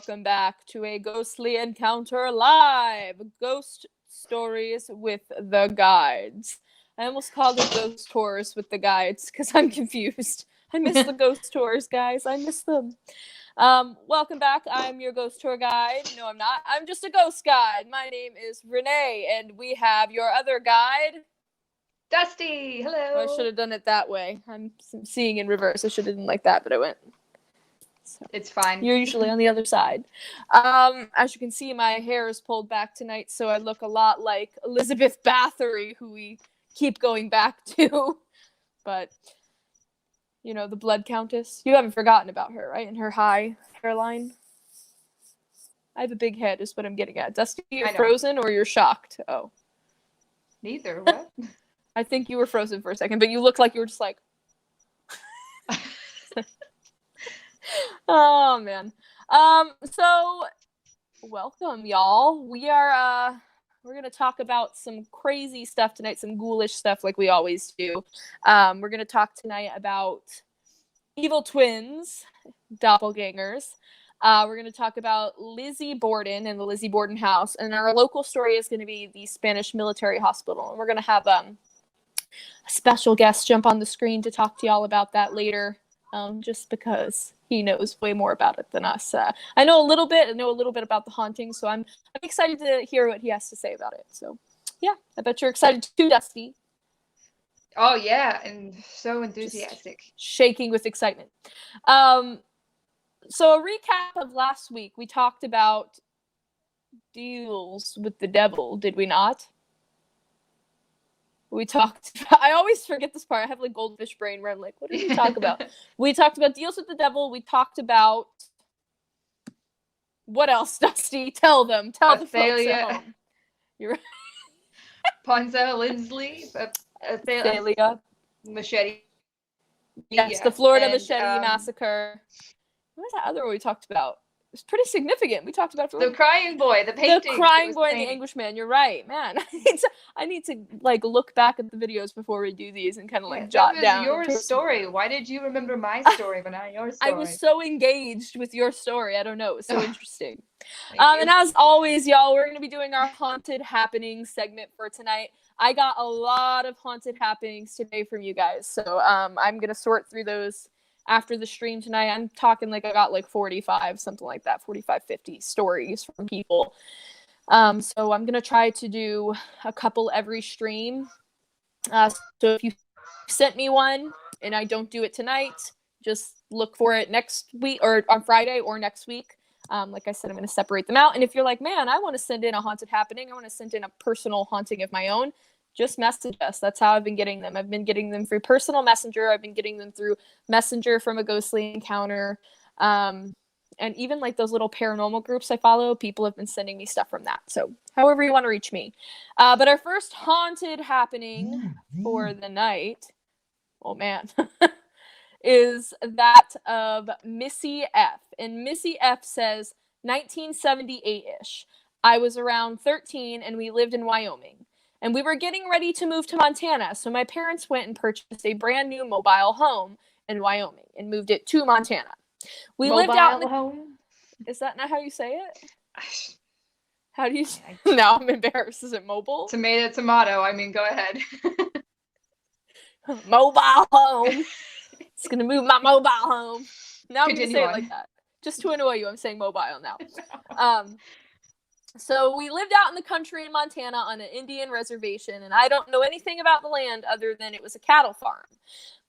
welcome back to a Ghostly Encounter Live! Ghost Stories with the Guides. I almost called it Ghost Tours with the Guides because I'm confused. I miss the ghost tours, guys. I miss them. Welcome back. I'm your ghost tour guide. No, I'm not. I'm just a ghost guide. My name is Renee, and we have your other guide, Dusti. Hello. Oh, I should have done it that way. I'm seeing in reverse. I should have done like that, but I went. So, it's fine. You're usually on the other side. As you can see, my hair is pulled back tonight, so I look a lot like Elizabeth Bathory, who we keep going back to. But, you know, the Blood Countess. You haven't forgotten about her, right? And her high hairline. I have a big head, is what I'm getting at. Dusty, you're frozen or you're shocked? Oh. Neither. What? I think you were frozen for a second, but you looked like you were just like... Oh, man. So, welcome, y'all. We're going to talk about some crazy stuff tonight, some ghoulish stuff like we always do. We're going to talk tonight about evil twins, doppelgangers. We're going to talk about Lizzie Borden and the Lizzie Borden house. And our local story is going to be the Spanish military hospital. And we're going to have a special guest jump on the screen to talk to y'all about that later, just because he knows way more about it than us. I know a little bit. I know a little bit about the haunting, so I'm excited to hear what he has to say about it. So, yeah, I bet you're excited too, Dusty. Oh, yeah, and so enthusiastic. Just shaking with excitement. So a recap of last week, we talked about deals with the devil, did we not? I always forget this part. I have like goldfish brain where I'm like, what did we talk about? We talked about deals with the devil. We talked about what else, Dusty? Tell them. Tell the folks at home. You're right. Ponza, Lindsley, Athalia. Machete. Yes, the Florida Machete Massacre. What was that other one we talked about? It's pretty significant. We talked about the crying boy, the painting. The crying boy and the Englishman. You're right, man. I need to like look back at the videos before we do these and kind of like jot down. Your story. Why did you remember my story but not your story? I was so engaged with your story. I don't know. It was so interesting. And as always, y'all, we're going to be doing our haunted happenings segment for tonight. I got a lot of haunted happenings today from you guys, so I'm going to sort through those after the stream tonight. I'm talking like I got like 45, something like that, 45, 50 stories from people. So I'm going to try to do a couple every stream. So if you sent me one and I don't do it tonight, just look for it next week or on Friday or next week. Like I said, I'm going to separate them out. And if you're like, man, I want to send in a haunted happening, I want to send in a personal haunting of my own, just message us. That's how I've been getting them. I've been getting them through personal messenger. I've been getting them through messenger from a ghostly encounter. And even like those little paranormal groups I follow, people have been sending me stuff from that. So however you want to reach me. But our first haunted happening for the night, oh man, is that of Missy F. And Missy F says 1978-ish. I was around 13 and we lived in Wyoming. And we were getting ready to move to Montana, so my parents went and purchased a brand new mobile home in Wyoming and moved it to Montana. We lived out in the home. Is that not how you say it? How do you say it? Now I'm embarrassed. Is it mobile? Tomato. I mean, go ahead. Mobile home. It's gonna move my mobile home. Now I'm gonna say it like that. Just to annoy you, I'm saying mobile now. So we lived out in the country in Montana on an Indian reservation, and I don't know anything about the land other than it was a cattle farm.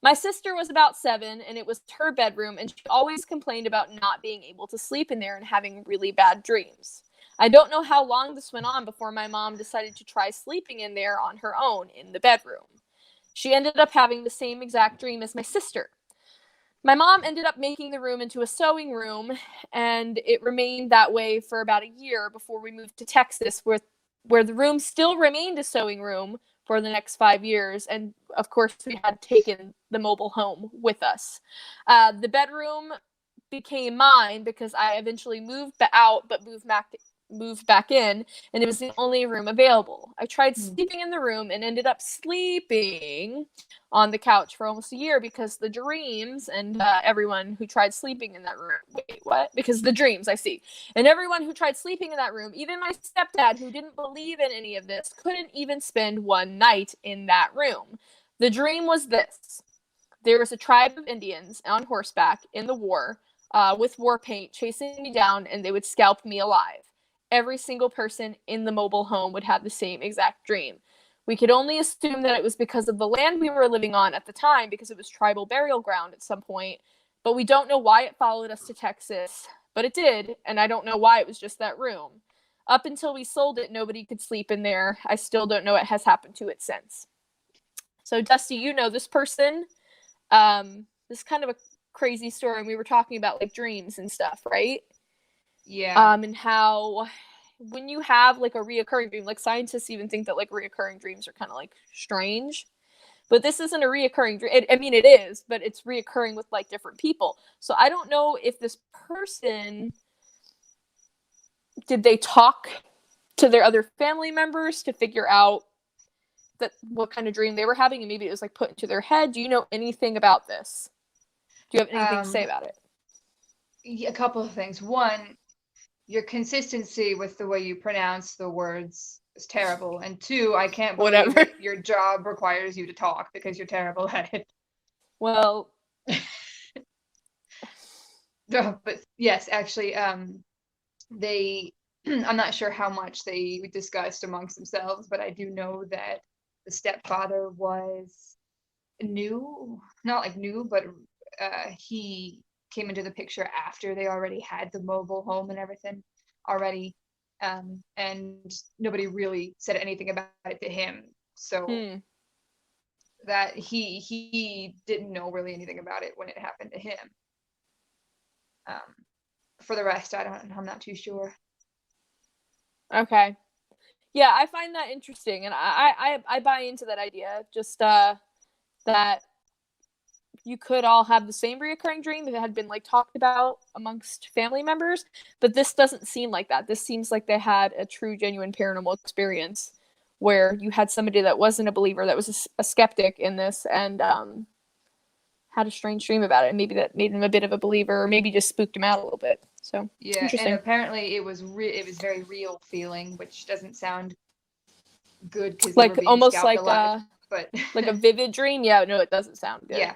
My sister was about 7, and it was her bedroom, and she always complained about not being able to sleep in there and having really bad dreams. I don't know how long this went on before my mom decided to try sleeping in there on her own in the bedroom. She ended up having the same exact dream as my sister. My mom ended up making the room into a sewing room, and it remained that way for about a year before we moved to Texas, where the room still remained a sewing room for the next 5 years. And of course, we had taken the mobile home with us. The bedroom became mine because I eventually moved out, but moved moved back in, and it was the only room available. I tried Hmm. sleeping in the room and ended up sleeping on the couch for almost a year because the dreams and everyone who tried sleeping in that room. Wait, what? Because the dreams, I see. And everyone who tried sleeping in that room, even my stepdad, who didn't believe in any of this, couldn't even spend one night in that room. The dream was this. There was a tribe of Indians on horseback in the war with war paint chasing me down, and they would scalp me alive. Every single person in the mobile home would have the same exact dream. We could only assume that it was because of the land we were living on at the time, because it was tribal burial ground at some point, but we don't know why it followed us to Texas, but it did, and I don't know why it was just that room. Up until we sold it, nobody could sleep in there. I still don't know what has happened to it since. So, Dusty, you know this person. This is kind of a crazy story, and we were talking about like dreams and stuff, right? Yeah. And how when you have like a reoccurring dream, like scientists even think that like reoccurring dreams are kind of like strange, but this isn't a reoccurring dream. I mean, it is, but it's reoccurring with like different people. So I don't know if this person, did they talk to their other family members to figure out that what kind of dream they were having, and maybe it was like put into their head. Do you know anything about this? Do you have anything to say about it? A couple of things. One, your consistency with the way you pronounce the words is terrible. And two, I can't believe Whatever. that your job requires you to talk because you're terrible at it. Well, No, but yes, actually, they, I'm not sure how much they discussed amongst themselves, but I do know that the stepfather was new, not like new, but he came into the picture after they already had the mobile home and everything already. And nobody really said anything about it to him. So that he didn't know really anything about it when it happened to him. For the rest, I'm not too sure. Okay. Yeah, I find that interesting, and I buy into that idea. Just that you could all have the same reoccurring dream that had been like talked about amongst family members, but this doesn't seem like that. This seems like they had a true, genuine paranormal experience where you had somebody that wasn't a believer, that was a skeptic in this, and had a strange dream about it, and maybe that made him a bit of a believer, or maybe just spooked him out a little bit. So yeah, interesting. And apparently it was very real feeling, which doesn't sound good because like they were being almost scalped like alive, but like a vivid dream. Yeah, no, it doesn't sound good. Yeah,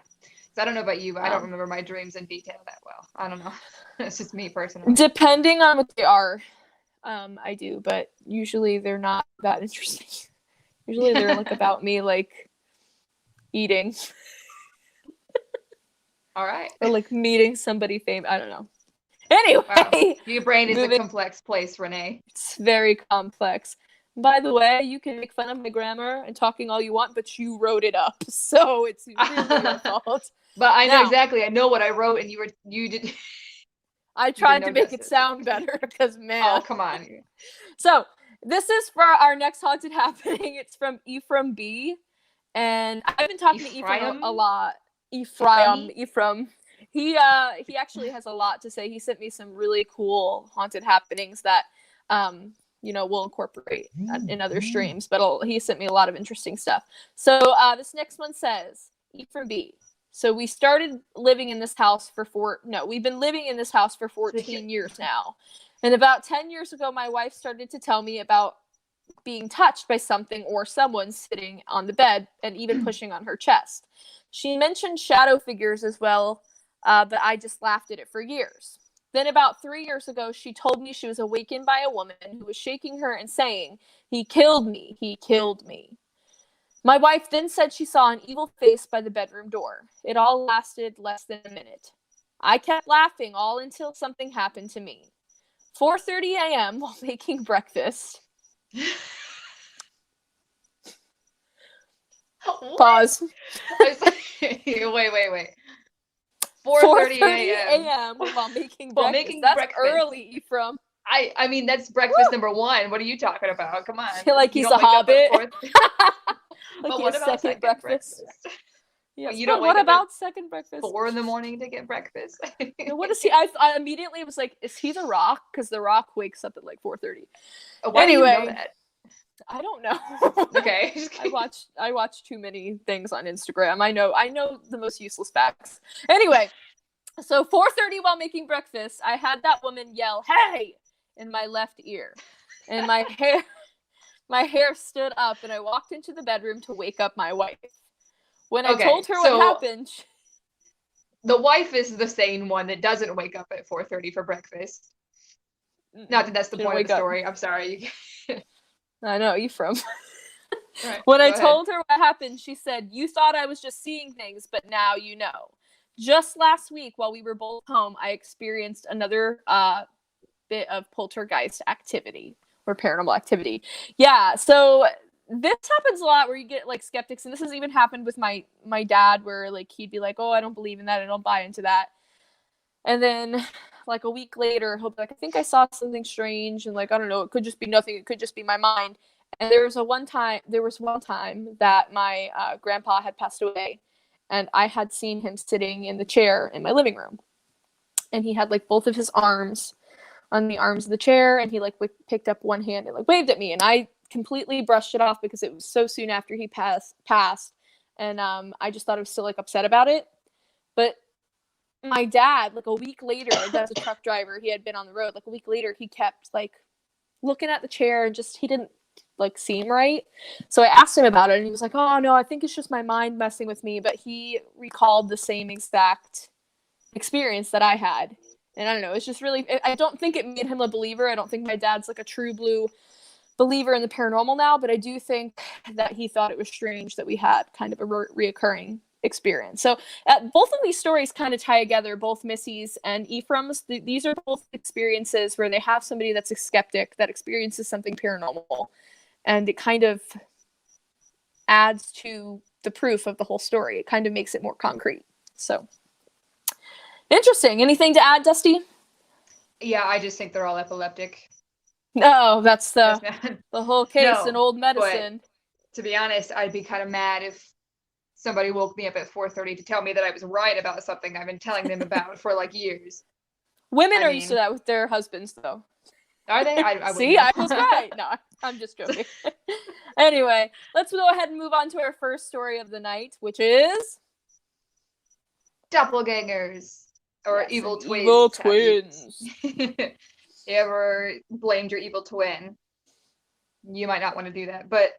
so I don't know about you, but I don't remember my dreams in detail that well. I don't know. It's just me personally. Depending on what they are, I do, but usually they're not that interesting. Usually they're like about me like eating. All right. Or like meeting somebody famous. I don't know. Anyway, wow. Your brain is a complex place, Renee. It's very complex. By the way, you can make fun of my grammar and talking all you want, but you wrote it up, so it's really your fault. But I know exactly. I know what I wrote, and you did. I tried to make it sound better because, man. Oh, come on. So this is for our next haunted happening. It's from Ephraim B. And I've been talking to Ephraim a lot. Ephraim. He actually has a lot to say. He sent me some really cool haunted happenings that we'll incorporate in other streams. But he sent me a lot of interesting stuff. So this next one says, Ephraim B. So we started living in this house we've been living in this house for 14 years now. And about 10 years ago, my wife started to tell me about being touched by something or someone sitting on the bed and even pushing on her chest. She mentioned shadow figures as well, but I just laughed at it for years. Then about 3 years ago, she told me she was awakened by a woman who was shaking her and saying, "He killed me, he killed me." My wife then said she saw an evil face by the bedroom door. It all lasted less than a minute. I kept laughing all until something happened to me. 4:30 a.m. while making breakfast. Pause. Wait. 4:30 a.m. while making breakfast. That's early, Ephraim. I mean, that's breakfast number one. What are you talking about? Come on. I feel like he's a hobbit. Like he has second breakfast. Yes, You but don't what wake up about at second breakfast? 4 in the morning to get breakfast. What is he? I immediately was like, is he the Rock? Because the Rock wakes up at like 4:30. Why do you know Anyway, that? I don't know. Okay. I watch too many things on Instagram. I know the most useless facts. Anyway, so 4:30 while making breakfast, I had that woman yell, "Hey!" in my left ear. And my hair stood up, and I walked into the bedroom to wake up my wife. When I told her what happened, the wife is the sane one that doesn't wake up at 4:30 for breakfast. Not that that's the point of the story. I'm sorry. I know, you from. Right, when I told her what happened, she said, "You thought I was just seeing things, but now you know." Just last week, while we were both home, I experienced another bit of poltergeist activity or paranormal activity. Yeah, so this happens a lot where you get like skeptics, and this has even happened with my dad, where like he'd be like, "Oh, I don't believe in that. I don't buy into that." And then like a week later, he'll be like, "I think I saw something strange," and like, I don't know, it could just be nothing. It could just be my mind. And there was one time that my grandpa had passed away, and I had seen him sitting in the chair in my living room, and he had like both of his arms on the arms of the chair, and he like picked up one hand and like waved at me, and I completely brushed it off because it was so soon after he passed, and I just thought I was still like upset about it. But my dad, like a week later, my dad's a truck driver, he had been on the road, like a week later, he kept like looking at the chair and just he didn't like seem right. So I asked him about it, and he was like, "Oh no, I think it's just my mind messing with me." But he recalled the same exact experience that I had. And I don't know, it's just really, I don't think it made him a believer. I don't think my dad's like a true blue believer in the paranormal now, but I do think that he thought it was strange that we had kind of a reoccurring experience. So both of these stories kind of tie together, both Missy's and Ephraim's. These are both experiences where they have somebody that's a skeptic that experiences something paranormal, and it kind of adds to the proof of the whole story. It kind of makes it more concrete. So interesting. Anything to add, Dusty? Yeah, I just think they're all epileptic. No, that's the whole case in old medicine. But to be honest, I'd be kind of mad if somebody woke me up at 4:30 to tell me that I was right about something I've been telling them about for like years. Women are used to that with their husbands, though. Are they? I See, I was right. No, I'm just joking. Anyway, let's go ahead and move on to our first story of the night, which is doppelgangers or evil twins. Evil twins. You ever blamed your evil twin? You might not want to do that, but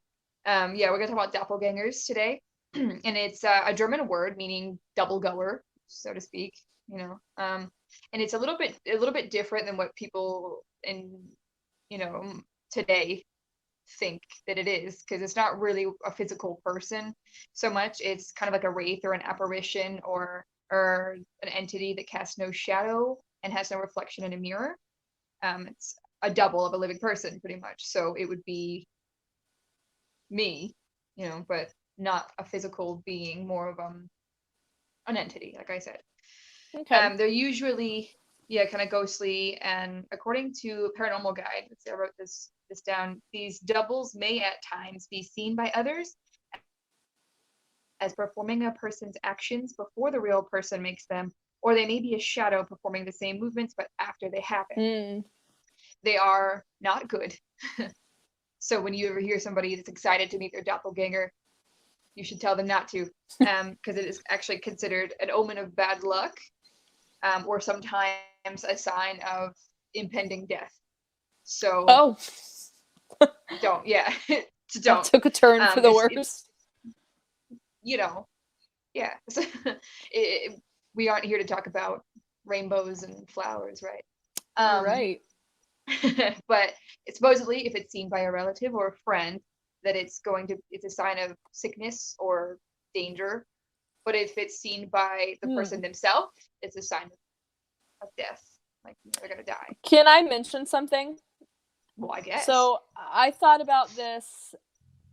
yeah, we're gonna talk about doppelgangers today, and it's a German word meaning double goer, so to speak. And it's a little bit different than what people in today think that it is, because it's not really a physical person so much. It's kind of like a wraith or an apparition or an entity that casts no shadow and has no reflection in a mirror. It's a double of a living person, pretty much. So it would be me, but not a physical being, more of an entity, like I said. Okay. They're usually kind of ghostly, and according to Paranormal Guide, let's see, I wrote this down. These doubles may at times be seen by others as performing a person's actions before the real person makes them, or they may be a shadow performing the same movements but after they happen. They are not good. So when you ever hear somebody that's excited to meet their doppelganger, you should tell them not to, because it is actually considered an omen of bad luck, or sometimes a sign of impending death. So don't. That took a turn for the worse. Yeah. We aren't here to talk about rainbows and flowers, right? Right. But supposedly, if it's seen by a relative or a friend, that it's a sign of sickness or danger. But if it's seen by the person themselves, it's a sign of death, like they're gonna die. Can I mention something? Well, I guess. So I thought about this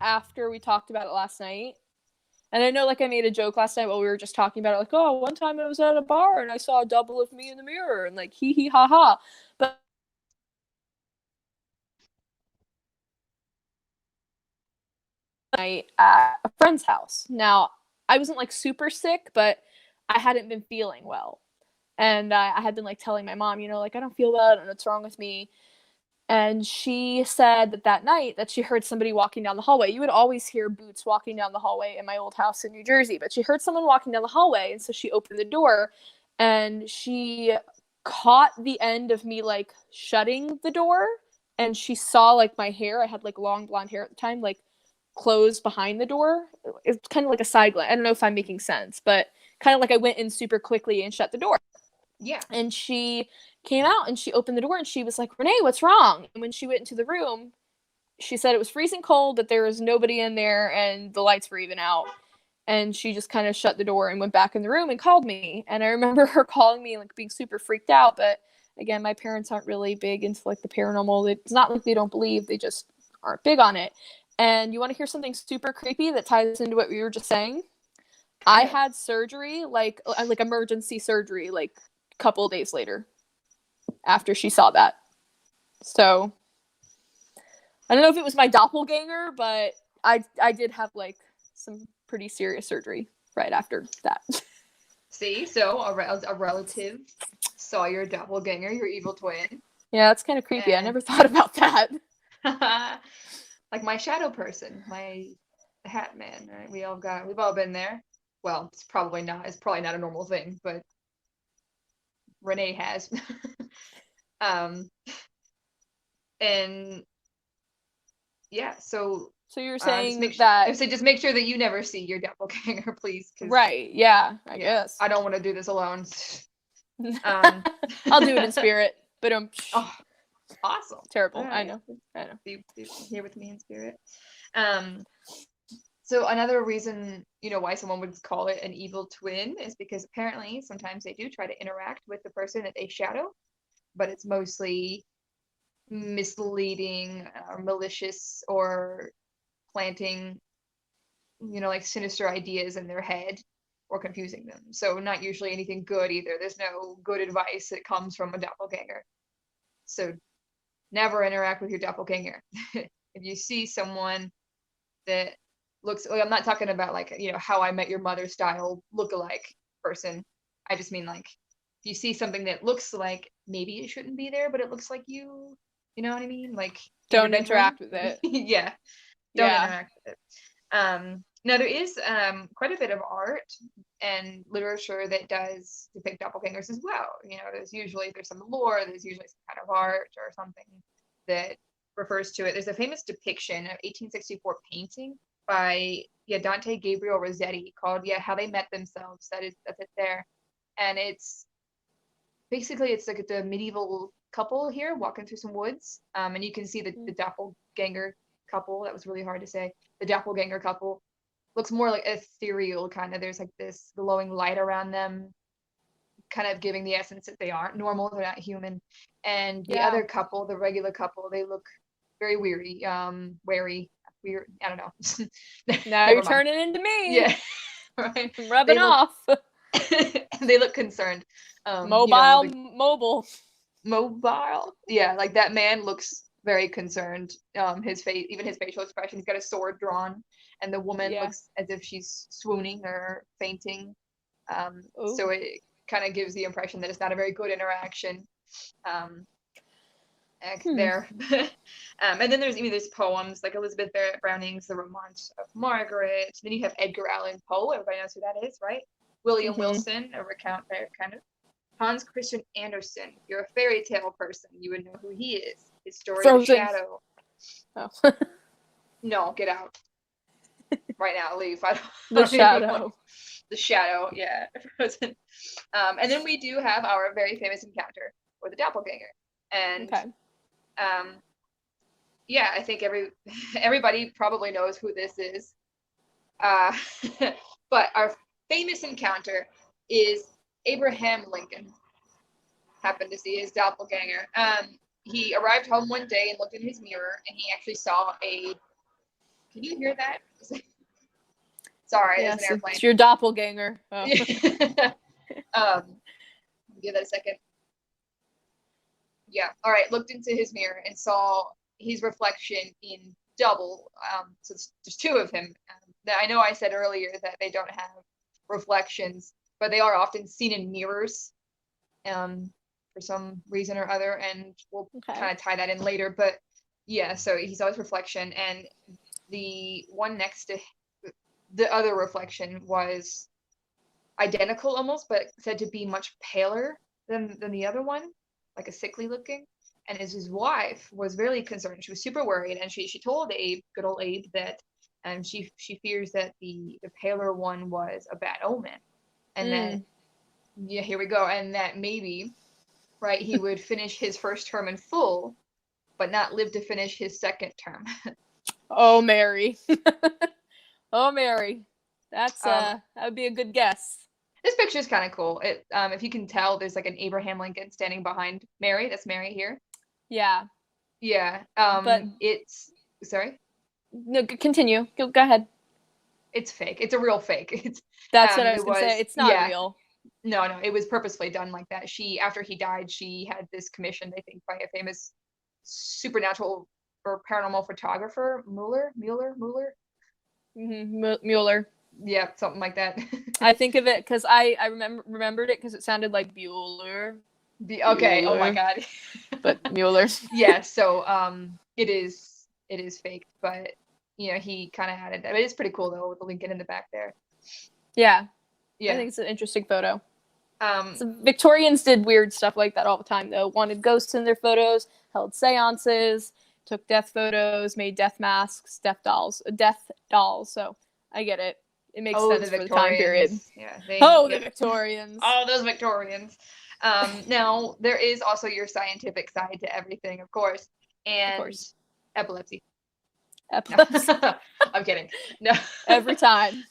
after we talked about it last night. And I know, like, I made a joke last night while we were just talking about it, like, oh, one time I was at a bar and I saw a double of me in the mirror, and like, hee hee ha ha. But night at a friend's house. Now, I wasn't like super sick, but I hadn't been feeling well. And I had been like telling my mom, like, I don't feel well, I don't know what's wrong with me. And she said that night that she heard somebody walking down the hallway. You would always hear boots walking down the hallway in my old house in New Jersey, but she heard someone walking down the hallway, and so she opened the door, and she caught the end of me like shutting the door, and she saw like my hair. I had like long blonde hair at the time, like closed behind the door. It's kind of like a side glance. I don't know if I'm making sense, but kind of like I went in super quickly and shut the door. Yeah. And she came out and she opened the door and she was like, Renee, what's wrong? And when she went into the room, she said it was freezing cold, that there was nobody in there and the lights were even out. And she just kind of shut the door and went back in the room and called me. And I remember her calling me and like being super freaked out. But again, my parents aren't really big into like the paranormal. It's not like they don't believe, they just aren't big on it. And you want to hear something super creepy that ties into what we were just saying? I had surgery, like emergency surgery, like a couple of days later after she saw that. So I don't know if it was my doppelganger, but I did have like some pretty serious surgery right after that. See, so a relative saw your doppelganger, your evil twin. Yeah, that's kind of creepy. I never thought about that. Like my shadow person, my hat man, right? We've all been there. Well, it's probably not a normal thing, but Renee has. And yeah, so you're saying that just make sure that you never see your doppelganger, please. Right, yeah, I guess. I don't want to do this alone. I'll do it in spirit, but oh, awesome. Terrible. Right. I know. Be here with me in spirit. So another reason, why someone would call it an evil twin is because apparently sometimes they do try to interact with the person that they shadow, but it's mostly misleading or malicious or planting, like sinister ideas in their head or confusing them. So not usually anything good either. There's no good advice that comes from a doppelganger. So never interact with your doppelganger. If you see someone that looks, I'm not talking about like, How I Met Your Mother style lookalike person. I just mean like, if you see something that looks like maybe it shouldn't be there, but it looks like you know what I mean? Like, don't interact with it. Yeah. Don't interact with it. Now there is quite a bit of art and literature that does depict doppelgangers as well. There's some lore, there's usually some kind of art or something that refers to it. There's a famous depiction of 1864 painting by Dante Gabriel Rossetti called How They Met Themselves. That's it there. And it's basically like the medieval couple here walking through some woods. And you can see the doppelganger couple. That was really hard to say. The doppelganger couple looks more like ethereal kind of. There's like this glowing light around them, kind of giving the essence that they aren't normal, they're not human. And the other couple, the regular couple, they look very wary, weird. I don't know. Now you're turning into me. Yeah, right. I'm rubbing off. They look concerned. Mobile. Yeah, like that man looks very concerned. His face, even his facial expression, he's got a sword drawn, and the woman looks as if she's swooning or fainting. So it kind of gives the impression that it's not a very good interaction. There. And then there's poems like Elizabeth Barrett Browning's The Romance of Margaret. Then you have Edgar Allan Poe. Everybody knows who that is, right? William Wilson, a recount there, kind of. Hans Christian Andersen. If you're a fairy tale person, you would know who he is. His story, The Shadow. Oh. No, get out. Right now, leave. The Shadow. The Shadow, yeah. And then we do have our very famous encounter with the doppelganger. And I think everybody probably knows who this is. But our famous encounter is Abraham Lincoln happened to see his doppelganger. He arrived home one day and looked in his mirror, and he actually saw can you hear that? Sorry, there's an airplane. It's your doppelganger. Oh. Give that a second. Yeah. All right. Looked into his mirror and saw his reflection in double. So there's two of him. I know I said earlier that they don't have reflections, but they are often seen in mirrors, for some reason or other, and we'll kind of tie that in later. But yeah, so he's always reflection, and the one next to the other reflection was identical almost, but said to be much paler than the other one, like a sickly looking. And his wife was really concerned. She was super worried, and she told Abe, good old Abe, that she fears that the paler one was a bad omen, and that yeah, here we go, and that maybe right he would finish his first term in full, but not live to finish his second term. Oh, Mary. Oh, Mary. That's that would be a good guess. This picture is kind of cool. It if you can tell, there's like an Abraham Lincoln standing behind Mary. That's Mary here. Yeah. Yeah. But it's sorry. No, continue. Go ahead. It's fake. It's a real fake. It's That's what I was gonna say. It's not real. No, it was purposefully done like that. After he died, she had this commissioned, I think, by a famous supernatural or paranormal photographer, Mueller. Mueller. Yeah, something like that. I think of it because I remembered it because it sounded like Bueller. Okay. Bueller. Oh my god. But Mueller. Yeah. So it is fake, but you know he kind of added that. It is pretty cool though with the Lincoln in the back there. Yeah. I think it's an interesting photo. So Victorians did weird stuff like that all the time though. Wanted ghosts in their photos, held seances, took death photos, made death masks, death dolls. So I get it. It makes sense for the time period. Yeah. The Victorians. Oh, those Victorians. Now there is also your scientific side to everything, of course, and epilepsy. I'm kidding. No. Every time.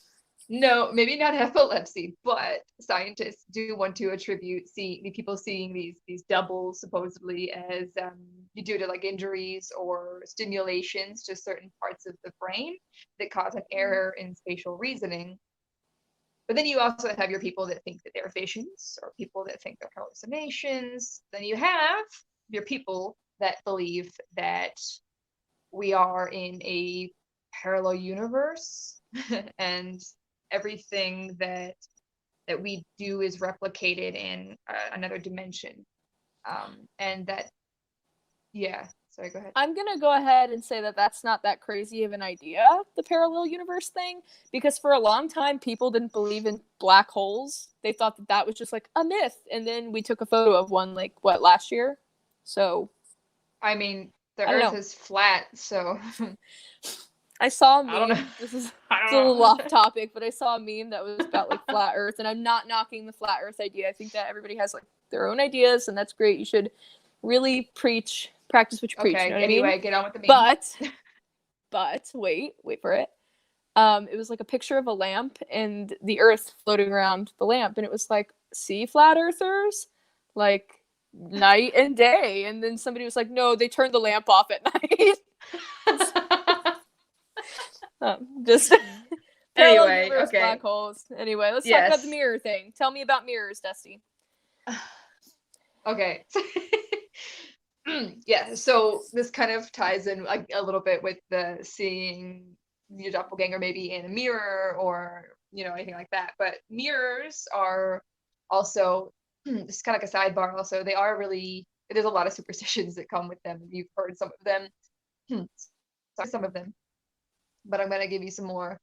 No, maybe not epilepsy, but scientists do want to attribute the people seeing these doubles supposedly as due to like injuries or stimulations to certain parts of the brain that cause an error in spatial reasoning. But then you also have your people that think that they're visions, or people that think they're hallucinations. Then you have your people that believe that we are in a parallel universe and everything that we do is replicated in another dimension, and that sorry, go ahead. I'm gonna go ahead and say that that's not that crazy of an idea, the parallel universe thing, because for a long time people didn't believe in black holes. They thought that was just like a myth, and then we took a photo of one like last year. So I mean, the Earth is flat, so I saw a meme. This is a little off topic, but I saw a meme that was about like flat Earth, and I'm not knocking the flat Earth idea. I think that everybody has like their own ideas, and that's great. You should really practice what you preach. You know what anyway, I mean? Get on with the meme. But wait for it. It was like a picture of a lamp and the Earth floating around the lamp, and it was like, see, flat Earthers, like night and day. And then somebody was like, no, they turned the lamp off at night. Just anyway, okay. Black holes. Anyway, let's talk about the mirror thing. Tell me about mirrors, Dusty. Okay. Yeah, so this kind of ties in like a little bit with the seeing your doppelganger maybe in a mirror or anything like that. But mirrors are also just kind of like a sidebar. Also, they are really, there's a lot of superstitions that come with them. You've heard some of them. Some of them, but I'm going to give you some more.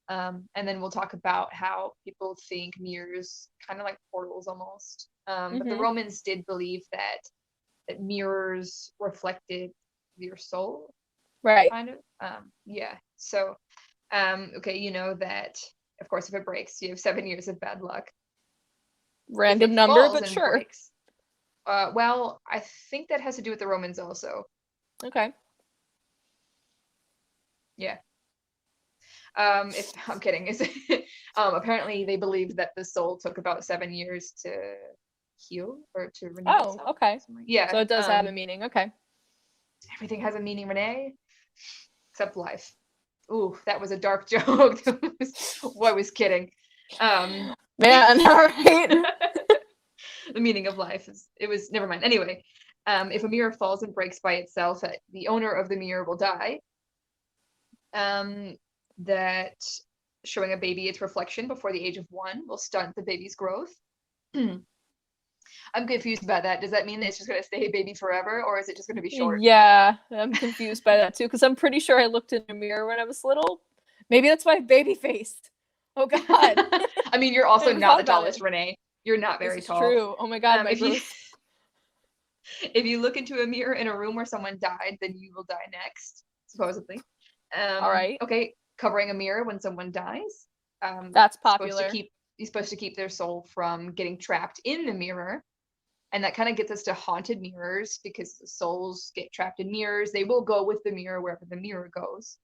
And then we'll talk about how people think mirrors kind of like portals almost. But the Romans did believe that mirrors reflected your soul. Right. Kind of. So, okay, you know that, of course, if it breaks, you have 7 years of bad luck. Random number, but sure. Breaks, well, I think that has to do with the Romans also. Okay. Yeah. If I'm kidding, apparently they believed that the soul took about 7 years to heal or to renew itself. Okay. Yeah. So it does have a meaning. Okay. Everything has a meaning, Renee, except life. Ooh, that was a dark joke. I was kidding. Man, all right. The meaning of life was never mind. Anyway, if a mirror falls and breaks by itself, the owner of the mirror will die. That showing a baby its reflection before the age of 1 will stunt the baby's growth. I'm confused about that. Does that mean that it's just going to stay a baby forever, or is it just going to be short? Yeah, I'm confused by that too, because I'm pretty sure I looked in a mirror when I was little. Maybe that's why I baby faced. Oh God. I mean, you're also never not thought the about tallest, it. Renee. You're not very This is tall. true. Oh my God, my If you growth. if you look into a mirror in a room where someone died, then you will die next, supposedly. All right, Okay, covering a mirror when someone dies. that's Supposed to popular. keep You're supposed to keep their soul from getting trapped in the mirror. And that kind of gets us to haunted mirrors, because the souls get trapped in mirrors. They will go with the mirror wherever the mirror goes.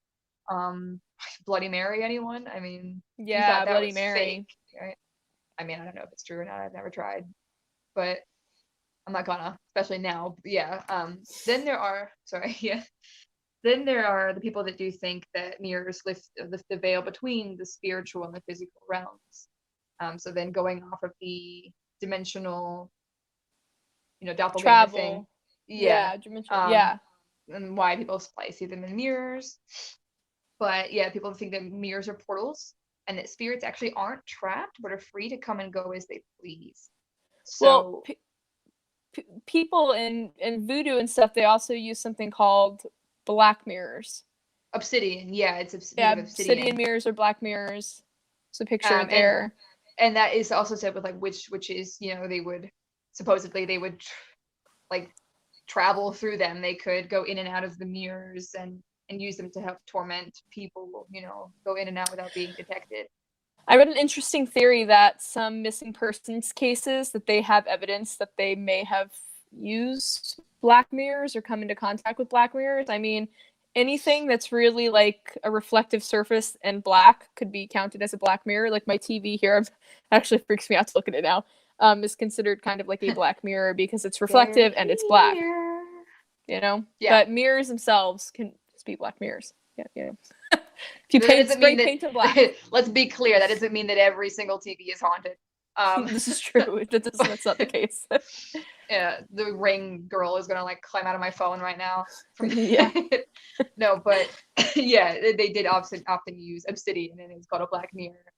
Bloody Mary, anyone? I mean, you Yeah, thought that Bloody was Mary. fake, right? I mean, I don't know if it's true or not. I've never tried, but I'm not gonna, especially now. But yeah. Then there are, sorry, yeah. Then there are the people that do think that mirrors lift the veil between the spiritual and the physical realms. So then going off of the dimensional, doppelganger thing. Travel. Yeah. Yeah, dimensional. Um, Yeah. and why people see them in mirrors. But yeah, people think that mirrors are portals, and that spirits actually aren't trapped but are free to come and go as they please. Well, So people in voodoo and stuff, they also use something called black mirrors. obsidian, yeah, it's made Yeah, of obsidian obsidian. mirrors or black mirrors. So picture it And there. that is also said with like witches, they would supposedly they would like travel through them. They could go in and out of the mirrors and use them to help torment people, go in and out without being detected. I read an interesting theory that some missing persons cases, that they have evidence that they may have used black mirrors or come into contact with black mirrors. I mean, anything that's really like a reflective surface and black could be counted as a black mirror. Like my TV here, actually freaks me out to look at it now. Is considered kind of like a black mirror because it's reflective and it's black. Yeah. But mirrors themselves can just be black mirrors. Yeah. If you That doesn't spray mean that. paint them black. Let's be clear. That doesn't mean that every single TV is haunted. This is true. That's not the case. Yeah, the Ring girl is gonna like climb out of my phone right now. Yeah. No, but yeah, they did often use obsidian, and it's called a black mirror.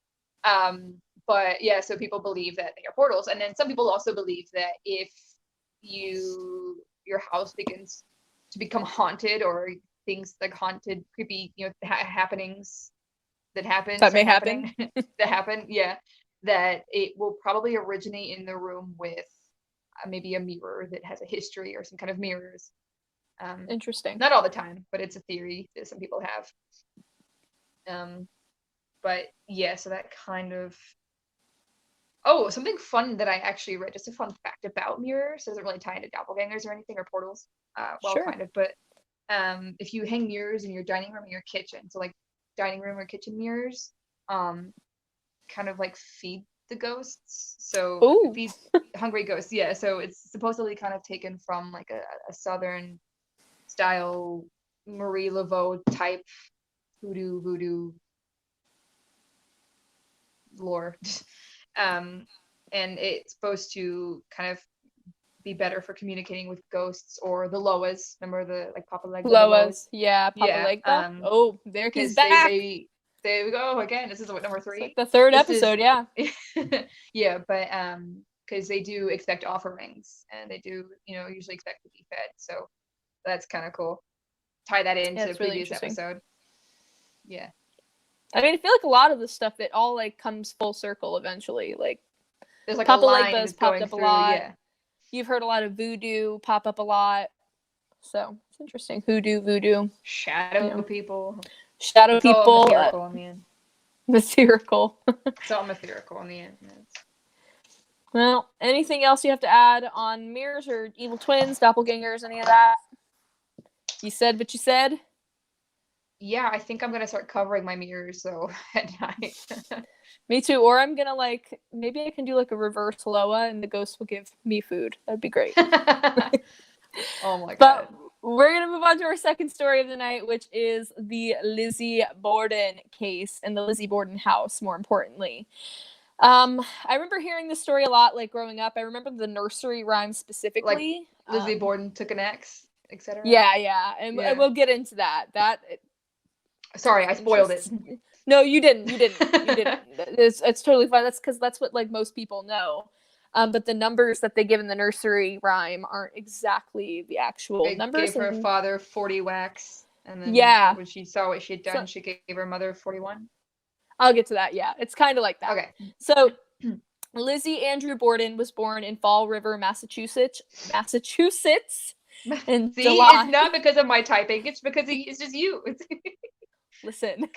But yeah, so people believe that they are portals, and then some people also believe that if your house begins to become haunted, or things like haunted, creepy, happenings that happen, That may start happen. happening, that happen, yeah, that it will probably originate in the room with maybe a mirror that has a history, or some kind of mirrors. Interesting. Not all the time, but it's a theory that some people have. But yeah, so that kind of. Oh, something fun that I actually read, just a fun fact about mirrors. It doesn't really tie into doppelgangers or anything, or portals. Well, Sure. kind of, but if you hang mirrors in your dining room or your kitchen, so like dining room or kitchen mirrors, kind of like feed the ghosts. So Ooh. feed hungry ghosts. Yeah. So it's supposedly kind of taken from like a southern style Marie Laveau type voodoo lore. And it's supposed to kind of be better for communicating with ghosts, or the Loas. Remember the like Papa Legba, the Loas. Yeah, Papa Yeah. Legba. Oh, there he's Because back. there we go again. This is what, number It's 3. like the third This episode, yeah. Yeah, but because they do expect offerings, and they do usually expect to be fed. So that's kind of cool. Tie that into Yeah, the it's really previous interesting. episode. Yeah. I mean, I feel like a lot of the stuff that all like comes full circle eventually. Like There's like Papa a line Legba's that's popped going up a through. lot. Yeah. You've heard a lot of voodoo pop up a lot. So it's interesting. Hoodoo, voodoo. Shadow people. Shadow It's all people. metherical in the end. Metherical. It's all metherical in the end. Well, anything else you have to add on mirrors or evil twins, doppelgangers, any of that? You said what you said? Yeah, I think I'm gonna start covering my mirrors so at night. Me too. Or I'm gonna maybe I can do like a reverse Loa and the ghost will give me food. That'd be great. Oh my god. But we're gonna move on to our second story of the night, which is the Lizzie Borden case and the Lizzie Borden house, more importantly. I remember hearing this story a lot, like growing up. I remember the nursery rhyme specifically. Like Lizzie Borden took an axe, etc. Yeah, and we'll get into that. Sorry, I spoiled it. No, you didn't. You didn't. It's totally fine. That's because that's what like most people know. But the numbers that they give in the nursery rhyme aren't exactly the actual They numbers. gave her father 40 whacks, and then Yeah. when she saw what she had done, So, she gave her mother 41. I'll get to that. Yeah, it's kind of like that. Okay. So Lizzie Andrew Borden was born in Fall River, Massachusetts, in See, July. it's not because of my typing. It's because it's just you. Listen,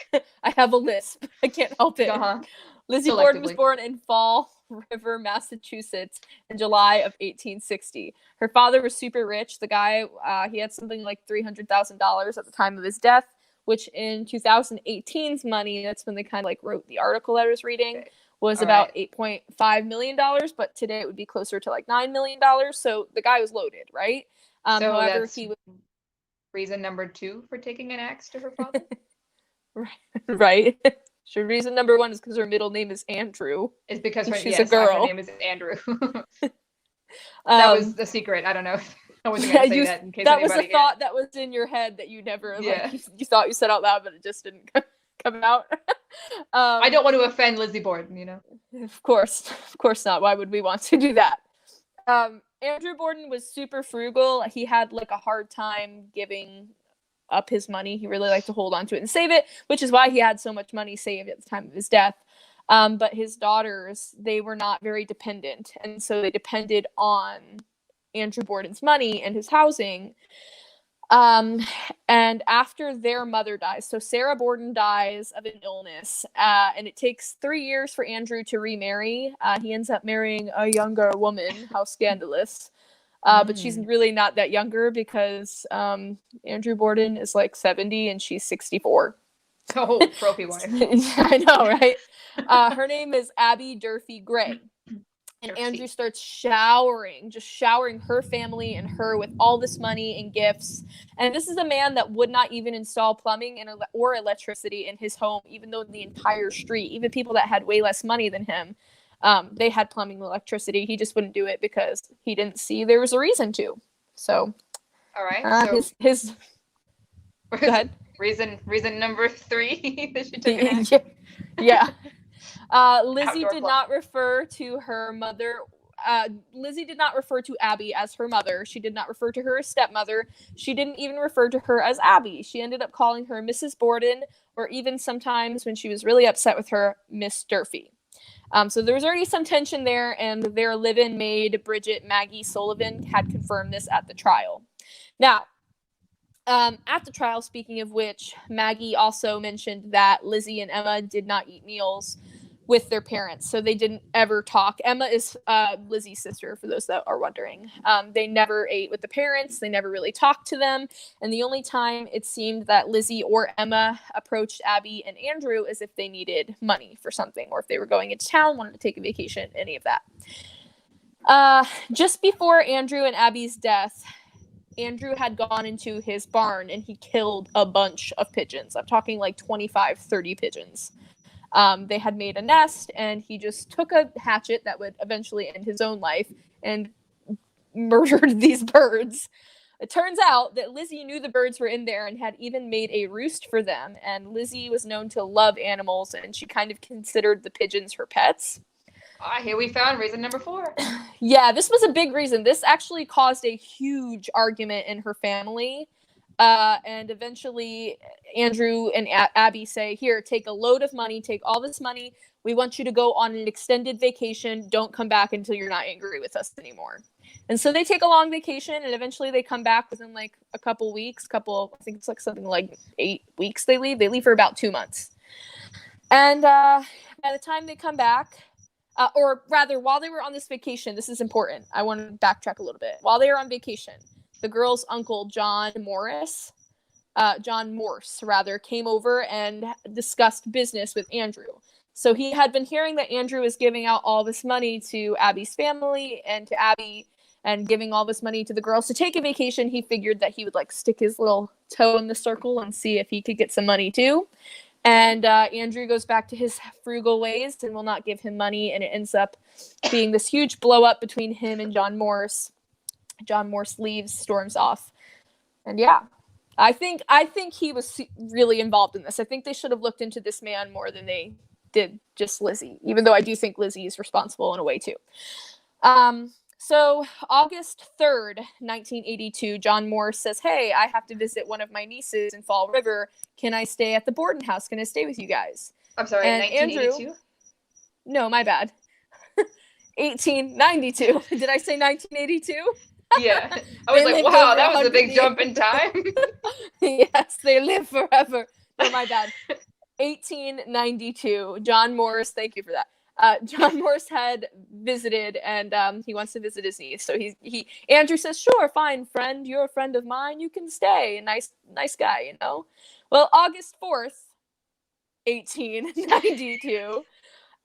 I have a lisp. I can't help it. Uh-huh. Lizzie Borden was born in Fall River, Massachusetts in July of 1860. Her father was super rich. The guy, he had something like $300,000 at the time of his death, which in 2018's money, that's when they kind of like wrote the article I was reading, was about $8.5 million, but today it would be closer to like $9 million. So the guy was loaded, right? So however, that's he was reason number 2 for taking an axe to her father. right. So reason number 1 is because her middle name is Andrew. It's because she's a girl. Her name is Andrew. That was the secret. I don't know. I wasn't gonna say that in case that was a thought that was in your head that you never like you thought you said out loud, but it just didn't come out. I don't want to offend Lizzie Borden, you know. Of course not. Why would we want to do that? Andrew Borden was super frugal. He had like a hard time giving up his money. He really liked to hold on to it and save it, which is why he had so much money saved at the time of his death. But his daughters, they were not very dependent, and so they depended on Andrew Borden's money and his housing. And after their mother dies, so Sarah Borden dies of an illness, and it takes 3 years for Andrew to remarry. He ends up marrying a younger woman. How scandalous. But she's really not that younger because Andrew Borden is like 70 and she's 64. Oh, trophy wife. I know, right? Her name is Abby Durfee Gray. And Andrew starts showering her family and her with all this money and gifts. And this is a man that would not even install plumbing or electricity in his home, even though the entire street, even people that had way less money than him, they had plumbing and electricity. He just wouldn't do it because he didn't see there was a reason to. So, all right. So his go ahead. Reason number 3 that she took an yeah. Lizzie did not refer to her mother. Lizzie did not refer to Abby as her mother. She did not refer to her as stepmother. She didn't even refer to her as Abby. She ended up calling her Mrs. Borden, or even sometimes when she was really upset with her, Miss Durfee. So there was already some tension there, and their live-in maid, Maggie Sullivan, had confirmed this at the trial. Now, at the trial, speaking of which, Maggie also mentioned that Lizzie and Emma did not eat meals with their parents, so they didn't ever talk. Emma is Lizzie's sister, for those that are wondering. They never ate with the parents. They never really talked to them. And the only time it seemed that Lizzie or Emma approached Abby and Andrew is if they needed money for something, or if they were going into town, wanted to take a vacation, any of that. Just before Andrew and Abby's death, Andrew had gone into his barn and he killed a bunch of pigeons. I'm talking like 25, 30 pigeons. They had made a nest, and he just took a hatchet that would eventually end his own life and murdered these birds. It turns out that Lizzie knew the birds were in there and had even made a roost for them, and Lizzie was known to love animals, and she kind of considered the pigeons her pets. Here we found reason number 4. Yeah, this was a big reason. This actually caused a huge argument in her family. And eventually Andrew and Abby say, here, take a load of money, take all this money. We want you to go on an extended vacation. Don't come back until you're not angry with us anymore. And so they take a long vacation, and eventually they come back within like a couple weeks, I think it's like something like 8 weeks they leave. They leave for about 2 months. And by the time they come back, or rather, while they were on this vacation, this is important. I want to backtrack a little bit. While they were on vacation, the girl's uncle, John Morse, came over and discussed business with Andrew. So he had been hearing that Andrew was giving out all this money to Abby's family and to Abby, and giving all this money to the girls to take a vacation. He figured that he would like stick his little toe in the circle and see if he could get some money too. And Andrew goes back to his frugal ways and will not give him money, and it ends up being this huge blow up between him and John Morse. John Morse leaves, storms off, and yeah. I think he was really involved in this. I think they should have looked into this man more than they did just Lizzie, even though I do think Lizzie is responsible in a way too. So August 3rd, 1982, John Morse says, "Hey, I have to visit one of my nieces in Fall River. Can I stay at the Borden house? Can I stay with you guys?" I'm sorry, And 1982? Andrew, no, my bad. 1892. Did I say 1982? Yeah. I was like, wow, that was a big jump in time. Yes, they live forever. No, my bad. 1892. John Morse, thank you for that. John Morse had visited, and he wants to visit his niece. So Andrew says, "Sure, fine, friend. You're a friend of mine. You can stay. Nice guy, you know." Well, August 4th, 1892.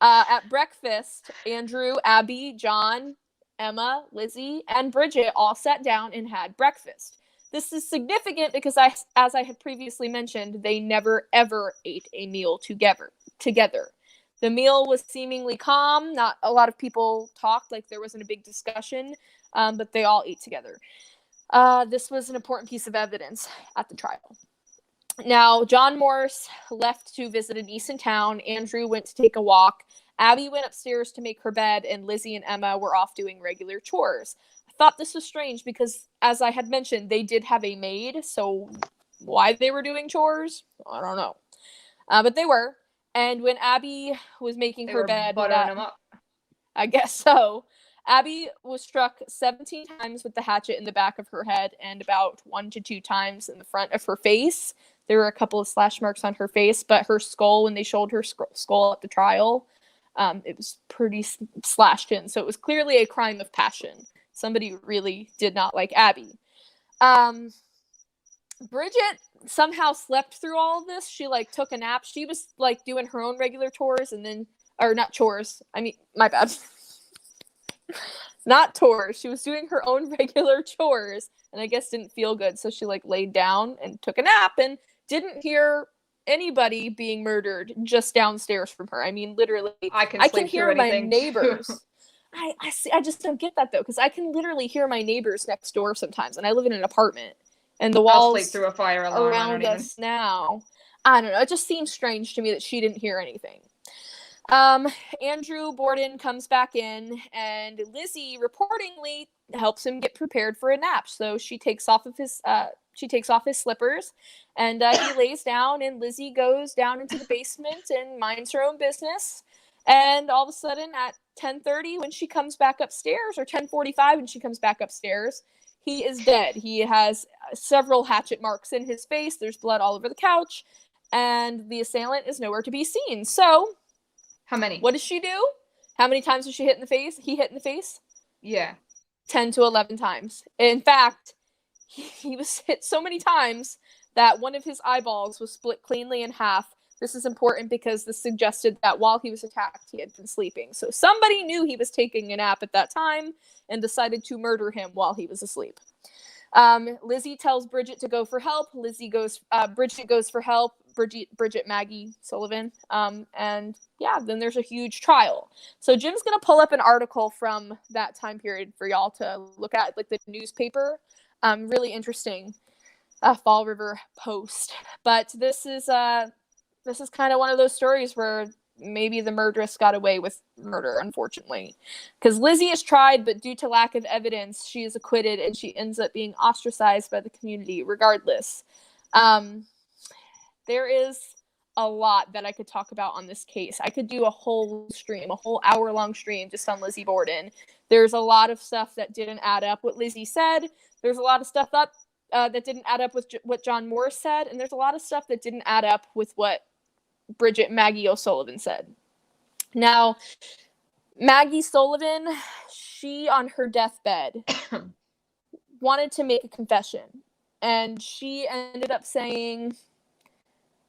At breakfast, Andrew, Abby, John, Emma, Lizzie, and Bridget all sat down and had breakfast. This is significant because, as I had previously mentioned, they never ever ate a meal together. The meal was seemingly calm. Not a lot of people talked, like there wasn't a big discussion, but they all ate together. This was an important piece of evidence at the trial. Now, John Morse left to visit a niece in town. Andrew went to take a walk. Abby went upstairs to make her bed, and Lizzie and Emma were off doing regular chores. I thought this was strange because, as I had mentioned, they did have a maid, so why they were doing chores, I don't know. But they were. And when Abby was making her bed, buttering them up. I guess so. Abby was struck 17 times with the hatchet in the back of her head and about 1 to 2 times in the front of her face. There were a couple of slash marks on her face, but her skull, when they showed her skull at the trial, it was pretty slashed in. So it was clearly a crime of passion. Somebody really did not like Abby. Bridget somehow slept through all of this. She took a nap. She was doing her own regular chores and then, or not chores. I mean, my bad. Not chores. She was doing her own regular chores and I guess didn't feel good. So she laid down and took a nap and didn't hear anybody being murdered just downstairs from her. I mean, literally, I can hear my neighbors. I just don't get that though, because I can literally hear my neighbors next door sometimes, and I live in an apartment, and the walls I'll sleep through a fire alarm around us now. I don't know. It just seems strange to me that she didn't hear anything. Andrew Borden comes back in, and Lizzie reportedly helps him get prepared for a nap. So she takes off his slippers, and he lays down, and Lizzie goes down into the basement and minds her own business. And all of a sudden, at 10:30, when she comes back upstairs, or 10:45 when she comes back upstairs, he is dead. He has several hatchet marks in his face. There's blood all over the couch, and the assailant is nowhere to be seen. So, how many? What does she do? How many times was she hit in the face? He hit in the face? Yeah. 10 to 11 times. In fact, he was hit so many times that one of his eyeballs was split cleanly in half. This is important because this suggested that while he was attacked, he had been sleeping. So somebody knew he was taking a nap at that time and decided to murder him while he was asleep. Lizzie tells Bridget to go for help. Bridget goes for help. Bridget Maggie Sullivan. And yeah, then there's a huge trial. So Jim's going to pull up an article from that time period for y'all to look at, the newspaper. Really interesting Fall River Post. But this is kind of one of those stories where maybe the murderess got away with murder, unfortunately. Because Lizzie is tried, but due to lack of evidence, she is acquitted, and she ends up being ostracized by the community regardless. There is a lot that I could talk about on this case. I could do a whole hour-long stream just on Lizzie Borden. There's a lot of stuff that didn't add up what Lizzie said. There's a lot of stuff that didn't add up with what John Morse said, and there's a lot of stuff that didn't add up with what Bridget Maggie O'Sullivan said. Now, Maggie Sullivan, she on her deathbed wanted to make a confession, and she ended up saying,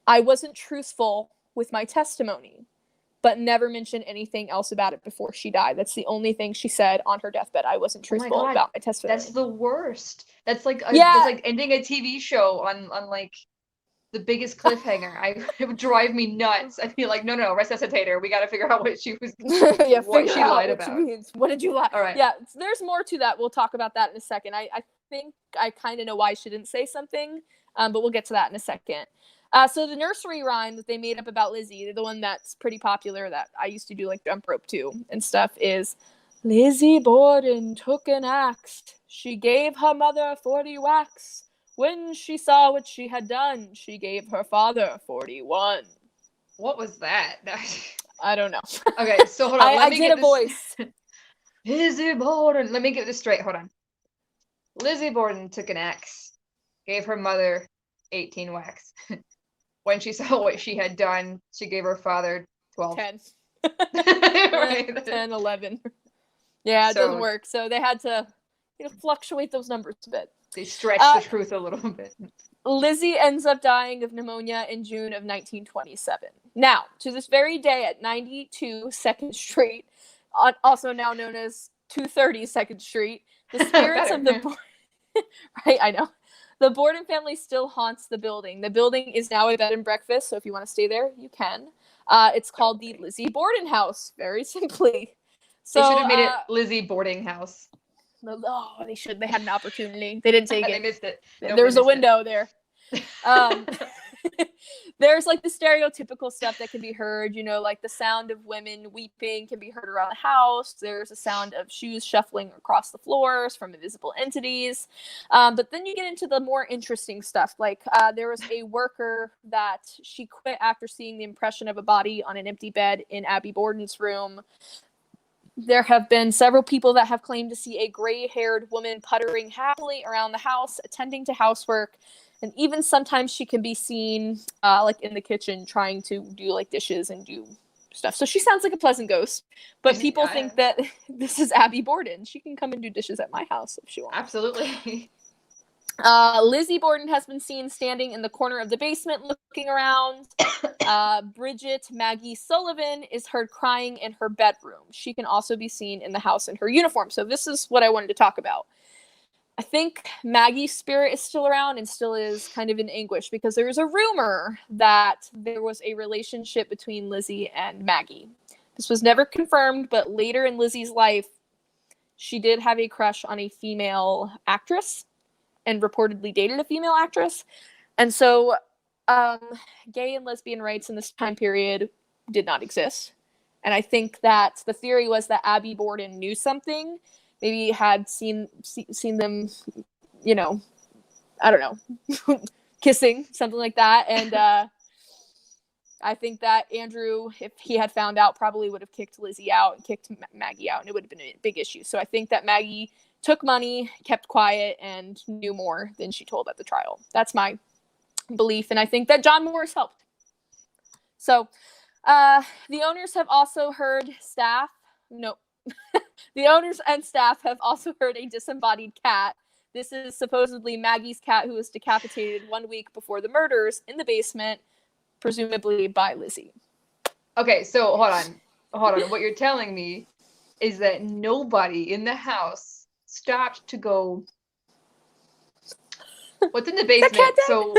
"I wasn't truthful with my testimony," but never mentioned anything else about it before she died. That's the only thing she said on her deathbed. I wasn't truthful about my testimony. That's the worst. That's that's like ending a TV show on the biggest cliffhanger. It would drive me nuts. I'd be like, no, resuscitator. We got to figure out what she was, what she lied about. What did you lie? All right. Yeah, there's more to that. We'll talk about that in a second. I think I kind of know why she didn't say something. but we'll get to that in a second. So the nursery rhyme that they made up about Lizzie, the one that's pretty popular that I used to do like jump rope to and stuff, is Lizzie Borden took an axe. She gave her mother 40 whacks. When she saw what she had done, she gave her father 41. What was that? I don't know. Okay, so hold on. I did a voice. Lizzie Borden. Let me get this straight. Hold on. Lizzie Borden took an axe, gave her mother 18 whacks. When she saw what she had done, she gave her father 12. 10. Right. 10, 11. Yeah, it doesn't work. So they had to fluctuate those numbers a bit. They stretched the truth a little bit. Lizzie ends up dying of pneumonia in June of 1927. Now, to this very day at 92 2nd Street, also now known as 230 2nd Street, the spirits of the... Right, I know. The Borden family still haunts the building. The building is now a bed and breakfast, so if you want to stay there, you can. It's called the Lizzie Borden House, very simply. So, they should have made it Lizzie Boarding House. Oh, they should. They had an opportunity. They didn't take it. They missed it. There was a window there. There's like the stereotypical stuff that can be heard, like the sound of women weeping can be heard around the house. There's a sound of shoes shuffling across the floors from invisible entities. But then you get into the more interesting stuff. Like there was a worker that she quit after seeing the impression of a body on an empty bed in Abby Borden's room. There have been several people that have claimed to see a gray-haired woman puttering happily around the house, attending to housework. And even sometimes she can be seen like in the kitchen trying to do like dishes and do stuff. So she sounds like a pleasant ghost. But people think that this is Abby Borden. She can come and do dishes at my house if she wants. Absolutely. Lizzie Borden has been seen standing in the corner of the basement looking around. Bridget Maggie Sullivan is heard crying in her bedroom. She can also be seen in the house in her uniform. So this is what I wanted to talk about. I think Maggie's spirit is still around and still is kind of in anguish because there's a rumor that there was a relationship between Lizzie and Maggie. This was never confirmed, but later in Lizzie's life, she did have a crush on a female actress and reportedly dated a female actress. And so gay and lesbian rights in this time period did not exist. And I think that the theory was that Abby Borden knew something, maybe had seen them, I don't know, kissing, something like that. And I think that Andrew, if he had found out, probably would have kicked Lizzie out and kicked Maggie out, and it would have been a big issue. So I think that Maggie took money, kept quiet, and knew more than she told at the trial. That's my belief, and I think that John Morris helped. So the owners have also heard the owners and staff have also heard a disembodied cat. This is supposedly Maggie's cat, who was decapitated 1 week before the murders in the basement, presumably by Lizzie. Okay, so hold on. What you're telling me is that nobody in the house stopped to go, what's in the basement? So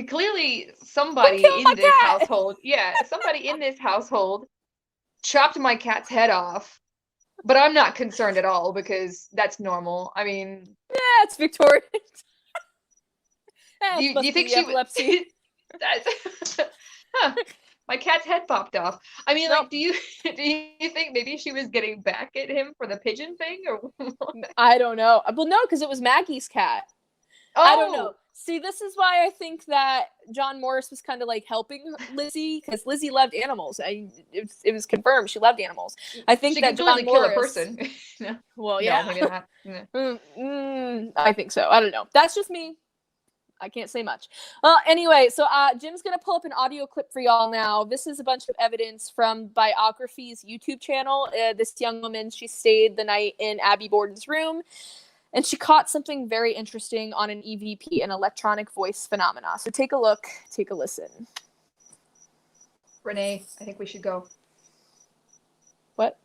clearly somebody in this household, somebody in this household chopped my cat's head off. But I'm not concerned at all because that's normal. I mean, yeah, it's Victorian. Do you think she epilepsy? My cat's head popped off. I mean, like, do you think maybe she was getting back at him for the pigeon thing, or? I don't know. Well, no, because it was Maggie's cat. Oh. I don't know. See, this is why I think that John Morris was kind of like helping Lizzie, because Lizzie loved animals. It was confirmed she loved animals. I think she that can John kill Morris, a person. No. Well, yeah, no, maybe not. Yeah. I think so. I don't know. That's just me. I can't say much. Well, anyway, so Jim's gonna pull up an audio clip for y'all now. This is a bunch of evidence from Biography's YouTube channel. This young woman, she stayed the night in Abby Borden's room. And she caught something very interesting on an EVP, an electronic voice phenomena. So take a look, take a listen. Renee, I think we should go. What?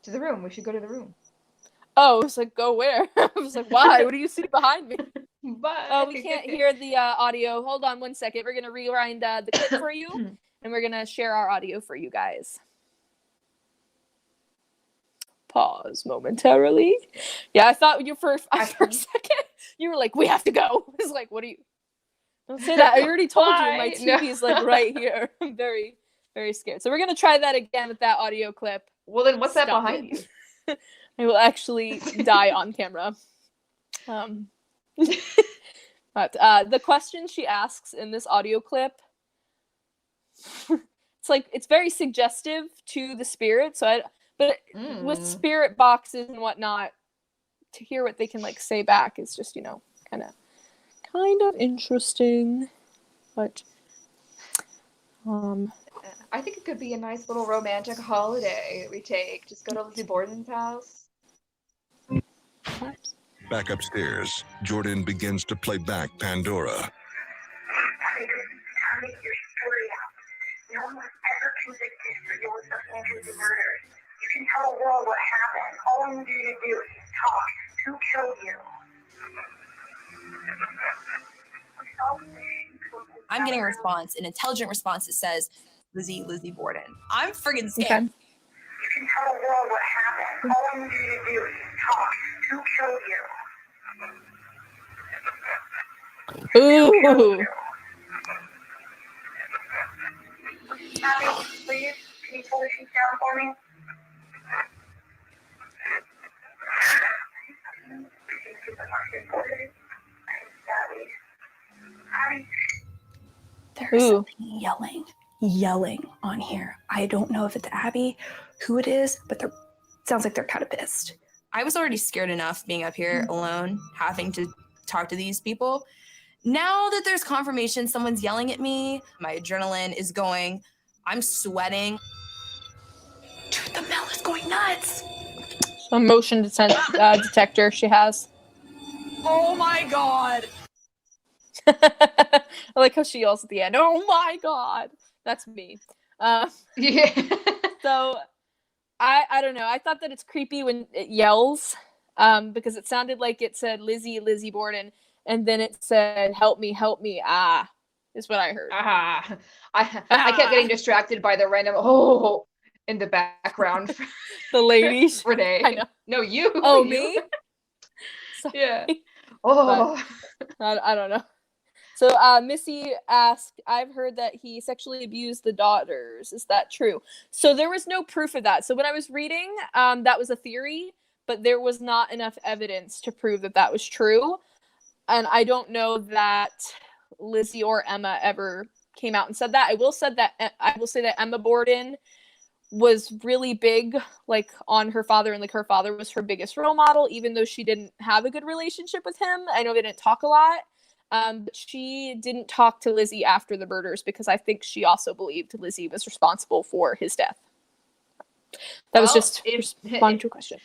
To the room. We should go to the room. Oh, I was like, go where? I was like, why? What do you see behind me? Bye. Oh, we can't hear the audio. Hold on 1 second. We're going to rewind the clip for you, and we're going to share our audio for you guys. Pause momentarily. Yeah, I thought you for a second you were like, we have to go. I was like, what are you? Don't say that. I already told you my Why? TV is like right here. I'm very, very scared. So we're gonna try that again with that audio clip. Well, then what's that Stop behind it. you? I will actually die on camera. But the question she asks in this audio clip, it's very suggestive to the spirit. But with spirit boxes and whatnot, to hear what they can like say back is just, kind of interesting. But I think it could be a nice little romantic holiday that we take. Just go to Lizzie Borden's house. Back upstairs, Jordan begins to play back Pandora. Your story out. No one was ever convicted for your substantial murders. You can tell the world what happened. All I need you to do is talk. Who killed you? I'm getting a response, an intelligent response that says, Lizzie Borden. I'm friggin' scared. okay. You can tell the world what happened. All I need you to do is talk. Who killed you? Ooh. Abby, please, can you pull the sheet down for me? There's Ooh. something yelling on here. I don't know if it's Abby, who it is, but it sounds like they're kind of pissed. I was already scared enough being up here alone, having to talk to these people. Now that there's confirmation someone's yelling at me, my adrenaline is going, I'm sweating. Dude, the mill is going nuts. A motion detector she has. Oh my God. I like how she yells at the end. Oh my God. That's me. Yeah. So I don't know. I thought that it's creepy when it yells, because it sounded like it said Lizzie Borden, and then it said help me, is what I heard. I kept getting distracted by the random in the background. The ladies. Renee. I know. No, you. Oh, you. me? Yeah. Oh. I don't know. So Missy asked, I've heard that he sexually abused the daughters. Is that true? So there was no proof of that. So when I was reading, that was a theory, but there was not enough evidence to prove that that was true. And I don't know that Lizzie or Emma ever came out and said that. I will say that Emma Borden was really big, like, on her father, and like her father was her biggest role model, even though she didn't have a good relationship with him. I know they didn't talk a lot. But she didn't talk to Lizzie after the murders because I think she also believed Lizzie was responsible for his death. That was just responding to a question.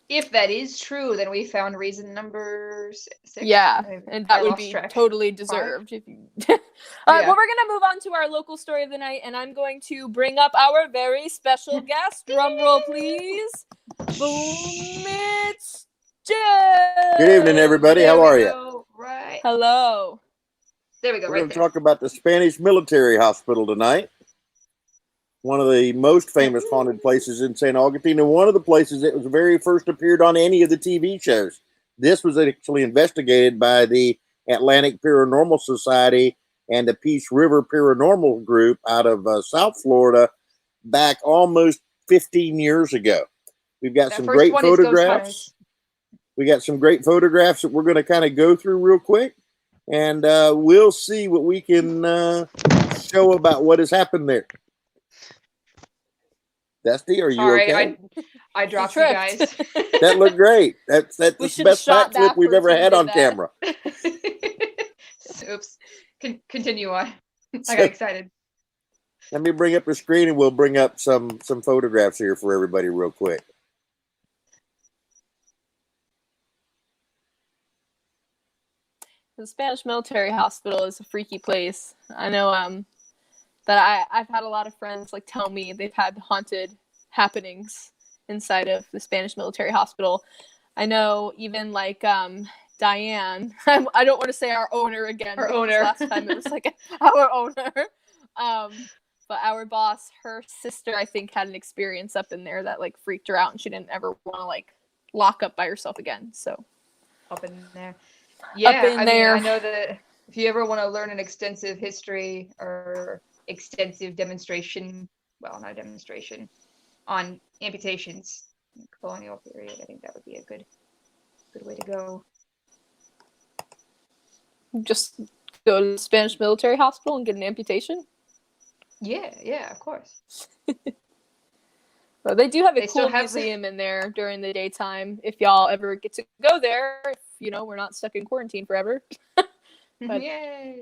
If that is true, then we found reason number 6. Yeah, and that would be totally deserved. If you... All right, well, we're going to move on to our local story of the night, and I'm going to bring up our very special guest. Drum roll, please. Boom, it's Jim. Good evening, everybody. How are you? Right. Hello. There we go. We're going to talk about the Spanish military hospital tonight. One of the most famous haunted places in St. Augustine, and one of the places that was very first appeared on any of the TV shows. This was actually investigated by the Atlantic Paranormal Society and the Peace River Paranormal Group out of South Florida back almost 15 years ago. We've got some great photographs. We got some great photographs that we're going to kind of go through real quick, and we'll see what we can show about what has happened there. Dusty, are you okay? I dropped you guys. That looked great. That's the best backflip we've ever had on camera. Oops. Continue on. I got excited. Let me bring up the screen, and we'll bring up some photographs here for everybody real quick. The Spanish military hospital is a freaky place. I know that I've had a lot of friends like tell me they've had haunted happenings inside of the Spanish military hospital. I know even like Diane, I don't want to say our owner again. Our owner. Last time it was like our owner. But our boss, her sister, I think, had an experience up in there that like freaked her out, and she didn't ever want to like lock up by herself again. So up in there. Yeah, I mean, I know that if you ever want to learn an extensive history or extensive demonstration, well, not a demonstration, on amputations in the colonial period, I think that would be a good way to go. Just go to the Spanish military hospital and get an amputation. Yeah, of course. Well, they do have a They still cool have museum in there during the daytime. If y'all ever get to go there, if, we're not stuck in quarantine forever. But- Yay!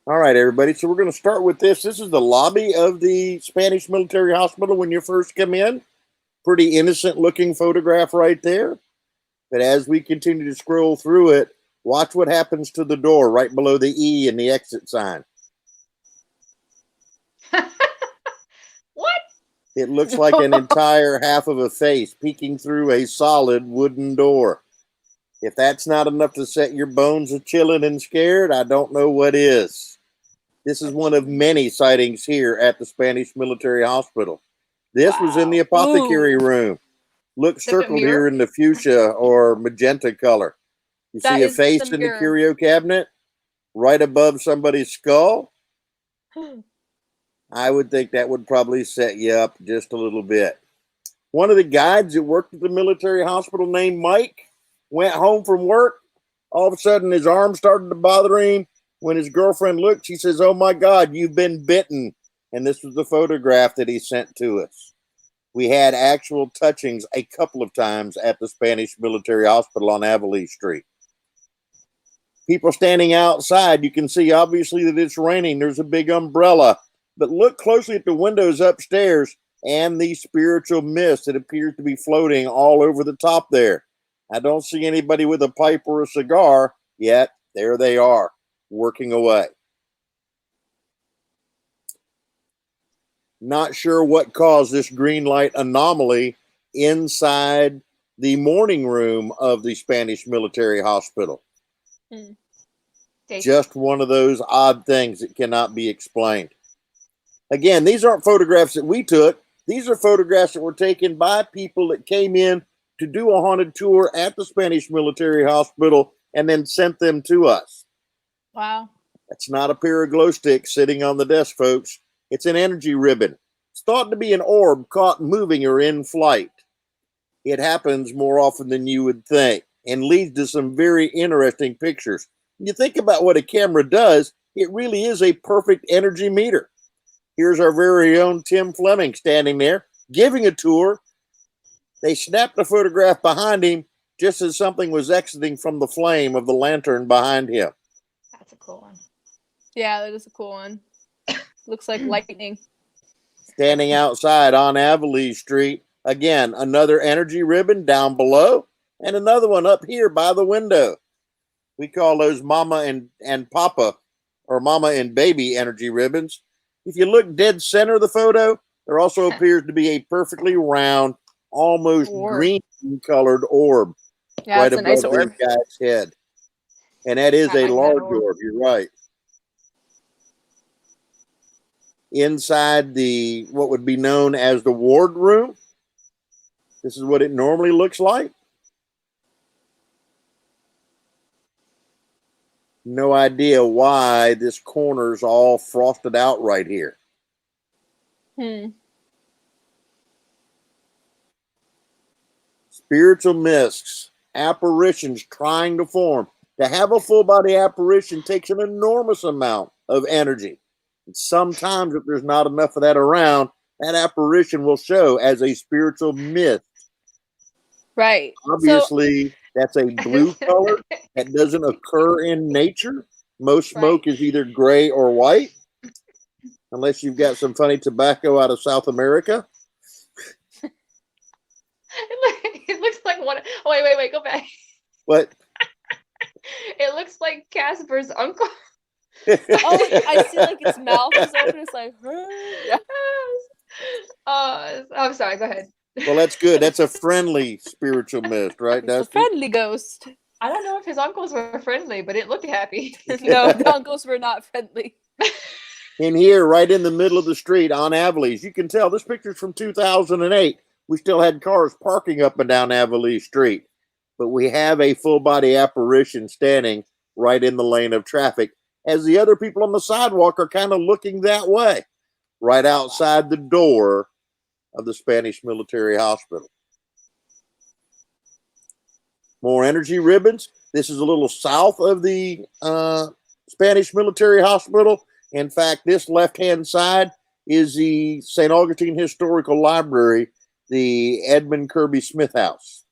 All right, everybody. So we're going to start with this. This is the lobby of the Spanish military hospital when you first come in. Pretty innocent looking photograph right there. But as we continue to scroll through it, watch what happens to the door right below the E and the exit sign. What? It looks like an entire half of a face peeking through a solid wooden door. If that's not enough to set your bones a chilling and scared, I don't know what is. This is one of many sightings here at the Spanish military hospital. This was in the apothecary room. Look Is it a circled mirror? here in the fuchsia or magenta color. You That see a is face the in the mirror. curio cabinet right above somebody's skull. I would think that would probably set you up just a little bit. One of the guides that worked at the military hospital named Mike went home from work. All of a sudden, his arm started to bother him. When his girlfriend looked, she says, "Oh my God, you've been bitten." And this was the photograph that he sent to us. We had actual touchings a couple of times at the Spanish military hospital on Avonlea Street. People standing outside, you can see obviously that it's raining. There's a big umbrella. But look closely at the windows upstairs and the spiritual mist that appears to be floating all over the top there. I don't see anybody with a pipe or a cigar, yet there they are, working away. Not sure what caused this green light anomaly inside the morning room of the Spanish military hospital. Just one of those odd things that cannot be explained. Again, these aren't photographs that we took. These are photographs that were taken by people that came in to do a haunted tour at the Spanish military hospital and then sent them to us. Wow. That's not a pair of glow sticks sitting on the desk, folks. It's an energy ribbon. It's thought to be an orb caught moving or in flight. It happens more often than you would think and leads to some very interesting pictures. When you think about what a camera does, it really is a perfect energy meter. Here's our very own Tim Fleming standing there, giving a tour. They snapped a photograph behind him just as something was exiting from the flame of the lantern behind him. That's a cool one. Yeah, that is a cool one. Looks like lightning. Standing outside on Avonlea Street, again, another energy ribbon down below, and another one up here by the window. We call those mama and papa, or mama and baby energy ribbons. If you look dead center of the photo, there also appears to be a perfectly round, almost green colored orb Yeah, right it's a above nice this orb. guy's head. And that is I like a that large orb. orb, you're right. Inside the, what would be known as the ward room, this is what it normally looks like. No idea why this corner's all frosted out right here. Spiritual mists, apparitions trying to form. To have a full body apparition takes an enormous amount of energy. And sometimes if there's not enough of that around, that apparition will show as a spiritual mist. Right. Obviously, that's a blue color that doesn't occur in nature. Most smoke is either gray or white, unless you've got some funny tobacco out of South America. It looks like one. Oh, wait, go back. But It looks like Casper's uncle. Oh, I see like its mouth is open. It's like, yeah. I'm sorry. Go ahead. well, that's good. That's a friendly spiritual mist, right, It's a Dusty? friendly ghost. I don't know if his uncles were friendly, but it looked happy. No, the uncles were not friendly. In here, right in the middle of the street on Avonlea, you can tell this picture's from 2008. We still had cars parking up and down Avonlea Street. but we have a full body apparition standing right in the lane of traffic as the other people on the sidewalk are kind of looking that way, right outside the door of the Spanish Military Hospital. More energy ribbons. This is a little south of the Spanish Military Hospital. In fact, this left-hand side is the St. Augustine Historical Library, the Edmund Kirby Smith House.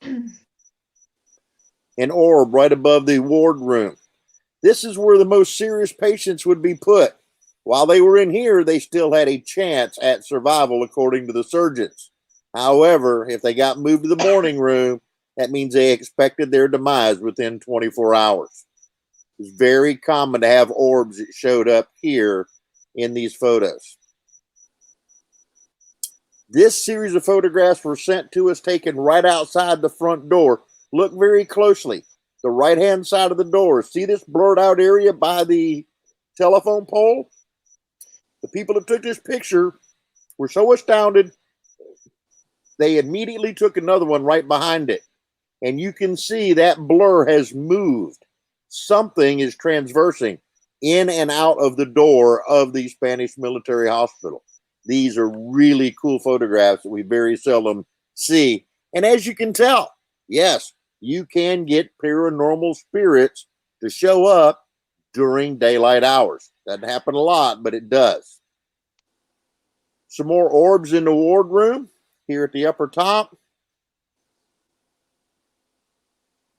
An orb right above the ward room. This is where the most serious patients would be put. While they were in here, they still had a chance at survival, according to the surgeons. However, if they got moved to the morning room, that means they expected their demise within 24 hours. It's very common to have orbs that showed up here in these photos. This series of photographs were sent to us, taken right outside the front door. Look very closely. The right-hand side of the door. See this blurred out area by the telephone pole? The people that took this picture were so astounded, they immediately took another one right behind it. And you can see that blur has moved. Something is transversing in and out of the door of the Spanish Military Hospital. These are really cool photographs that we very seldom see. And as you can tell, yes, you can get paranormal spirits to show up during daylight hours. Doesn't happen a lot, but it does. Some more orbs in the ward room here at the upper top.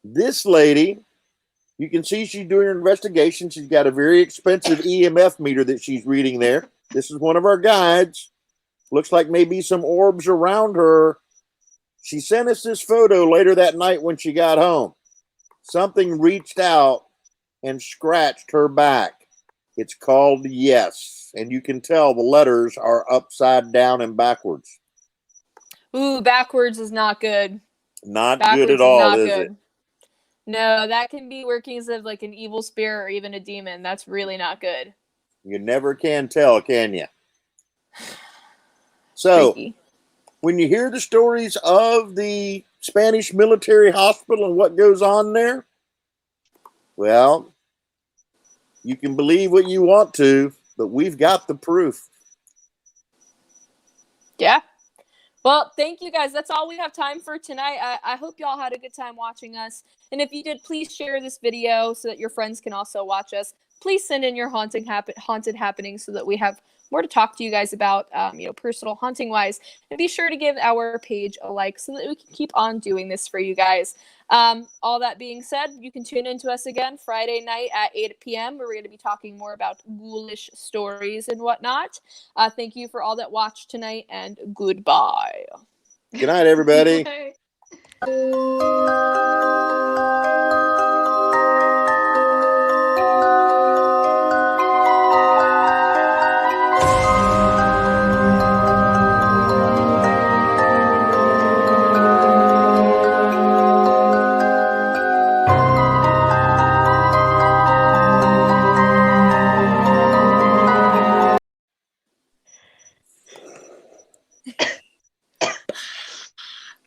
This lady, you can see she's doing her investigation. She's got a very expensive EMF meter that she's reading there. This is one of our guides. Looks like maybe some orbs around her. She sent us this photo later that night when she got home. Something reached out and scratched her back. It's called yes. And you can tell the letters are upside down and backwards. Ooh, backwards is not good. Not good at all, is it? No, that can be workings of like an evil spirit or even a demon. That's really not good. You never can tell, can you? So, Freaky. when you hear the stories of the Spanish Military Hospital and what goes on there, well, you can believe what you want to, but we've got the proof. Yeah. Well, thank you guys. That's all we have time for tonight. I hope y'all had a good time watching us. And if you did, please share this video so that your friends can also watch us. Please send in your haunted happenings so that we have more to talk to you guys about, personal haunting wise. And be sure to give our page a like so that we can keep on doing this for you guys. All that being said, you can tune into us again Friday night at 8 p.m. where we're going to be talking more about ghoulish stories and whatnot. Thank you for all that watched tonight, and goodbye. Good night, everybody. Bye.